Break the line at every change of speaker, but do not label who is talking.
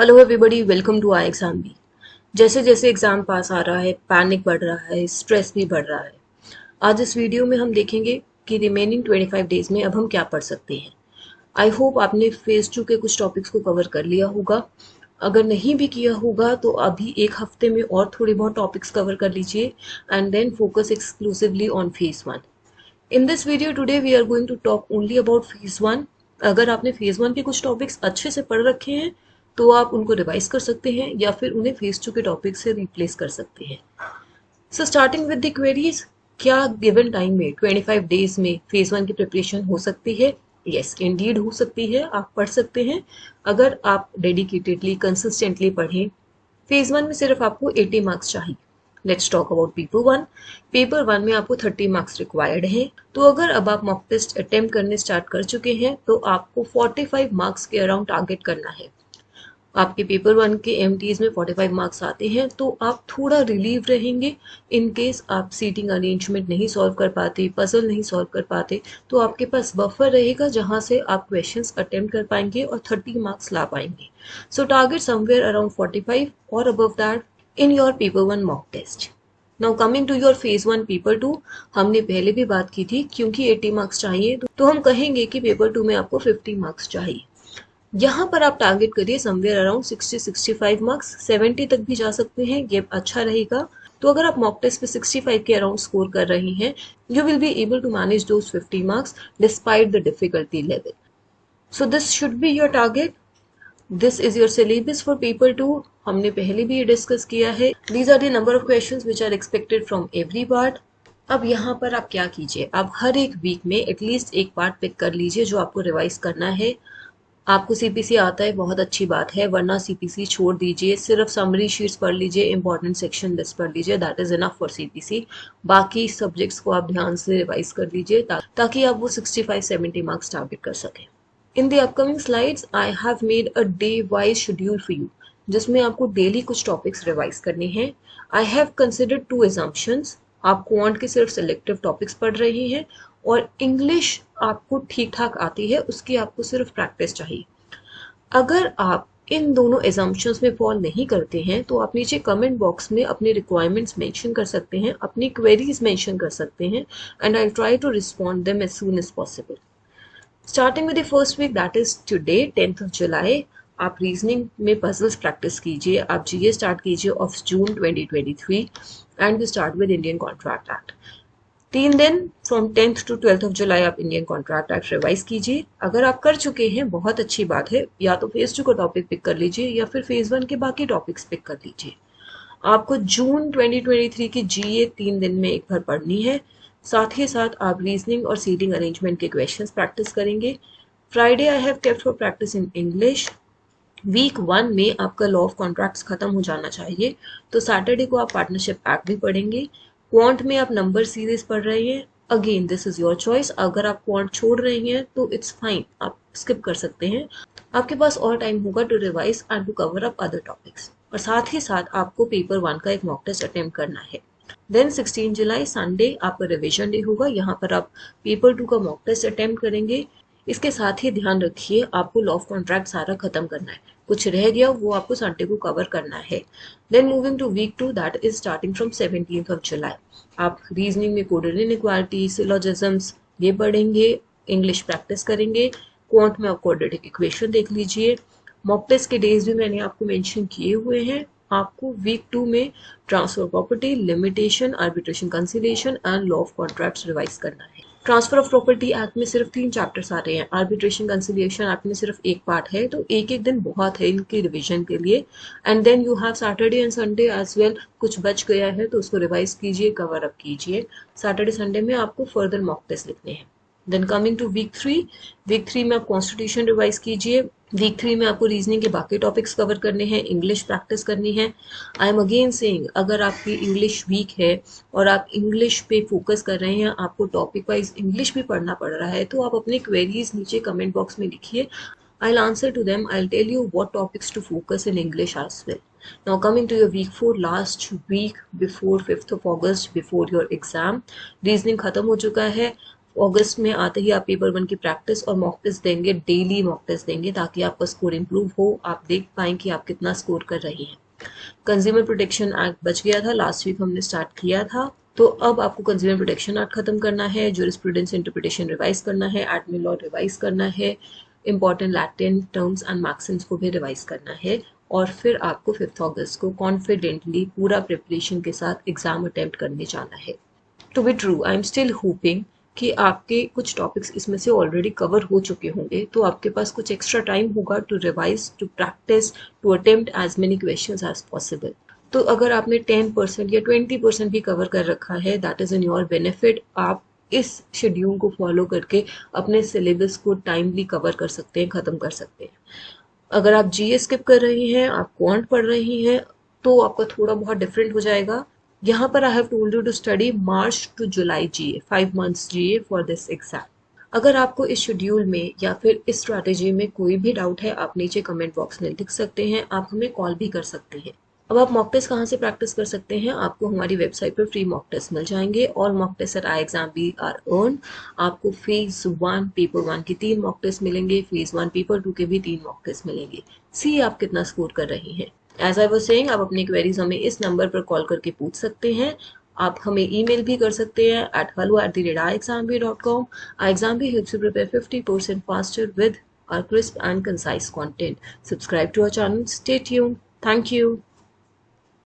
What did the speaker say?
Hello everybody, welcome to I exam B. जैसे जैसे exam पास आ रहा है, पैनिक बढ़ रहा है, स्ट्रेस भी बढ़ रहा है। आज इस वीडियो में हम देखेंगे कि रिमेनिंग 25 डेज में अब हम क्या पढ़ सकते हैं। आई होप आपने फेज 2 के कुछ टॉपिक्स को कवर कर लिया होगा। अगर नहीं भी किया होगा तो अभी एक हफ्ते में और थोड़े बहुत टॉपिक्स कवर कर लीजिए and then focus exclusively on phase 1। In this video today we are going to talk only about phase 1। अगर आपने फेज 1 के कुछ टॉपिक्स अच्छे से पढ़ रखे हैं तो आप उनको रिवाइज कर सकते हैं या फिर उन्हें फेज 2 के टॉपिक से रिप्लेस कर सकते हैं। So starting with the queries, क्या गिवन टाइम में 25 डेज में फेज 1 की प्रिपरेशन हो सकती है? यस इंडीड हो सकती है, आप पढ़ सकते हैं अगर आप डेडिकेटेडली कंसिस्टेंटली पढ़ें। फेज 1 में सिर्फ आपको 80 मार्क्स चाहिए। Let's talk about paper 1। Paper 1 में आपको 30 मार्क्स रिक्वायर्ड हैं। तो अगर अब आप मॉक टेस्ट अटेम्प्ट करने स्टार्ट कर चुके हैं तो आपको 45 मार्क्स के अराउंड टारगेट करना है। आपके पेपर 1 के एमटीज में 45 मार्क्स आते हैं तो आप थोड़ा रिलीव रहेंगे। इन केस आप सीटिंग अरेंजमेंट नहीं सॉल्व कर पाते, पजल नहीं सॉल्व कर पाते, तो आपके पास बफर रहेगा जहां से आप क्वेश्चंस अटेम्प्ट कर पाएंगे और 30 मार्क्स ला पाएंगे। सो टारगेट समवेयर अराउंड 45 और above that in your paper 1 mock test. Now coming to your phase 1 paper 2, हमने पहले भी बात की थी क्योंकि 80 मार्क्स चाहिए तो हम कहेंगे कि पेपर 2 में आपको 50 मार्क्स चाहिए। यहाँ पर आप टारगेट करिए समवेयर अराउंड 60-65 मार्क्स, 70 तक भी जा सकते हैं, ये अच्छा रहेगा। तो अगर आप मॉक टेस्ट पे 65 के अराउंड स्कोर कर रहे हैं, you will be able to manage those 50 marks despite the difficulty level. So this should be your target. This is your syllabus for paper 2। हमने पहले भी ये डिस्कस किया है। These are the number of questions which are expected from every part. अब यहाँ पर आप क्या कीजिए, आप हर एक वीक में एटलीस्ट एक पार्ट पिक कर लीजिए जो आपको रिवाइज करना है। आपको सीपीसी आता है, बहुत अच्छी बात है, वरना सीपीसी छोड़ दीजिए, सिर्फ समरी शीट्स पढ़ लीजिए, इंपॉर्टेंट सेक्शन लिस्ट पढ़ लीजिए, that is enough for CPC. बाकी सब्जेक्ट्स को आप ध्यान से रिवाइज कर लीजिए ताकि आप वो 65-70 मार्क्स टारगेट कर सकें। In the upcoming slides I have made a day wise schedule for you, जिसमें आपको डेली कुछ टॉपिक्स रिवाइज करने हैं। I have considered 2 assumptions। आप क्वांट के सिर्फ सिलेक्टिव टॉपिक्स पढ़ रहे हैं और इंग्लिश आपको ठीक ठाक आती है, उसकी आपको सिर्फ प्रैक्टिस चाहिए। अगर आप इन दोनों एजम्पशंस में फॉल नहीं करते हैं तो आप नीचे कमेंट बॉक्स में अपनी रिक्वायरमेंट्स मेंशन कर सकते हैं, अपनी क्वेरीज मेंशन कर सकते हैं and I try to respond them as soon as possible. Starting with the first week, that is today 10th of July, आप रीजनिंग में पजल्स प्रैक्टिस कीजिए। आप जीए स्टार्ट कीजिए of June 2023 and we start with Indian contract act. 3 दिन from 10th to 12th of July आप Indian contract act revise कीजिए। अगर आप कर चुके हैं बहुत अच्छी बात है, या तो फेज 2 का टॉपिक पिक कर लीजिए या फिर फेज 1 के बाकी टॉपिक्स पिक कर लीजिए। आपको जून 2023 की जीए 3 दिन में एक बार पढ़नी है। साथ ही साथ आप रीजनिंग और सीटिंग अरेंजमेंट के क्वेश्चंस प्रैक्टिस करेंगे। Friday I have kept for practice in English. Week 1 में आपका लॉ ऑफ कॉन्ट्रैक्ट्स खत्म हो जाना चाहिए, तो सैटरडे को आप पार्टनरशिप एक्ट भी पढ़ेंगे। क्वांट में आप नंबर सीरीज पढ़ रहे हैं, again this is your choice. अगर आप क्वांट छोड़ रहे हैं तो इट्स फाइन, आप स्किप कर सकते हैं। आपके पास और टाइम होगा to revise and to cover up other topics. और साथ ही साथ आपको पेपर 1 का एक मॉक टेस्ट अटेम्प्ट करना है। देन 16 जुलाई संडे आपका रिवीजन डे होगा, यहाँ पर आप पेपर 2 का मॉक टेस्ट अटेम्प्ट करेंगे। इसके साथ ही ध्यान रखिए आपको लॉ ऑफ कॉन्ट्रैक्ट सारा खत्म करना है, कुछ रह गया वो आपको संडे को कवर करना है। Then moving to week 2, that is starting from 17th of July, आप रीजनिंग में कोडेड इनइक्वालिटी, सिलोजिज्म्स ये पढ़ेंगे, इंग्लिश प्रैक्टिस करेंगे। क्वांट में आप क्वाड्रेटिक इक्वेशन देख लीजिए। मॉक टेस्ट के डेज भी मैंने आपको मेंशन किए हुए हैं। आपको वीक 2 में transfer property, limitation, arbitration conciliation and law of contracts revise करना है। ट्रांसफर ऑफ प्रॉपर्टी एक्ट में सिर्फ 3 चैप्टर्स आ रहे हैं, आर्बिट्रेशन कंसिलिएशन एक्ट में सिर्फ एक पार्ट है, तो एक एक दिन बहुत है इनकी रिवीजन के लिए। And then you have Saturday and Sunday as well, कुछ बच गया है तो उसको रिवाइज कीजिए, कवर अप कीजिए। सैटरडे संडे में आपको फर्दर मॉक टेस्ट लिखने हैं। Then coming to week 3, week 3 में आप कॉन्स्टिट्यूशन रिवाइज कीजिए। वीक 3 में आपको रीजनिंग के बाकी टॉपिक्स कवर करने हैं, इंग्लिश प्रैक्टिस करनी है। आई एम अगेन सेइंग, अगर आपकी इंग्लिश वीक है और आप इंग्लिश पे फोकस कर रहे हैं, आपको टॉपिक वाइज इंग्लिश भी पढ़ना पड़ रहा है, तो आप अपने क्वेरीज नीचे कमेंट बॉक्स में लिखिए। I'll answer to them. I'll tell you what topics to focus in English as well. Now coming to your week 4, last week before 5th of August, before your exam, reasoning खत्म हो चुका है। अगस्त में आते ही आप paper 1 की practice और mock test देंगे, डेली मॉक टेस्ट देंगे, ताकि आपका स्कोर इम्प्रूव हो, आप देख पाएँ कि आप कितना स्कोर कर रही हैं। कंज्यूमर प्रोटेक्शन एक्ट बच गया था, लास्ट वीक हमने स्टार्ट किया था, तो अब आपको कंज्यूमर प्रोटेक्शन एक्ट खत्म करना है, ज्यूरिस्प्रूडेंस इंटरप्रिटेशन रिवाइज करना है, एडमिन लॉ रिवाइज करना है, important Latin terms and Maxim's को भी रिवाइज करना है, और फिर आपको 5 अगस्त को कॉन्फिडेंटली पूरा प्रिपरेशन के साथ एग्जाम अटेम्प्ट करने जाना है। To be true, I am still hoping कि आपके कुछ टॉपिक्स इसमें से ऑलरेडी कवर हो चुके होंगे, तो आपके पास कुछ एक्स्ट्रा टाइम होगा to revise, to practice, to attempt as many questions as possible. तो अगर आपने 10% या 20% भी कवर कर रखा है, that is in your benefit. आप इस शेड्यूल को फॉलो करके अपने सिलेबस को टाइमली कवर कर सकते हैं, ख़त्म कर सकते हैं। अगर आप जीए स्किप कर रही हैं, आप क्वांट पढ़ रही हैं, तो आपका थोड़ा बहुत डिफरेंट हो जाएगा। यहाँ पर I have told you to study March to July GA, 5 months GA for this exam. अगर आपको इस शेड्यूल में या फिर इस स्ट्रैटेजी में कोई भी डाउट है, आप नीचे कमेंट बॉक्स में लिख सकते हैं, आप हमें कॉल भी कर सकते हैं। अब आप मॉक टेस्ट कहाँ से प्रैक्टिस कर सकते हैं? आपको हमारी वेबसाइट पर फ्री मॉक टेस्ट मिल जाएंगे। All mock test at iExamBee are earn. आपको फेज 1 पेपर 1 की 3 मॉक टेस्ट मिलेंगे, फेज 1 पेपर 2 के भी 3 मॉक टेस्ट मिलेंगे। सी आप कितना स्कोर कर रही हैं। एज आई वाज सेइंग, आप अपनी क्वेरीज हमें इस नंबर पर कॉल करके पूछ सकते हैं। आप हमें ईमेल भी कर सकते हैं at hello@iexambee.com. iExambee helps you prepare 50% faster with our crisp and concise content. Subscribe to our channel. Stay tuned. Thank you.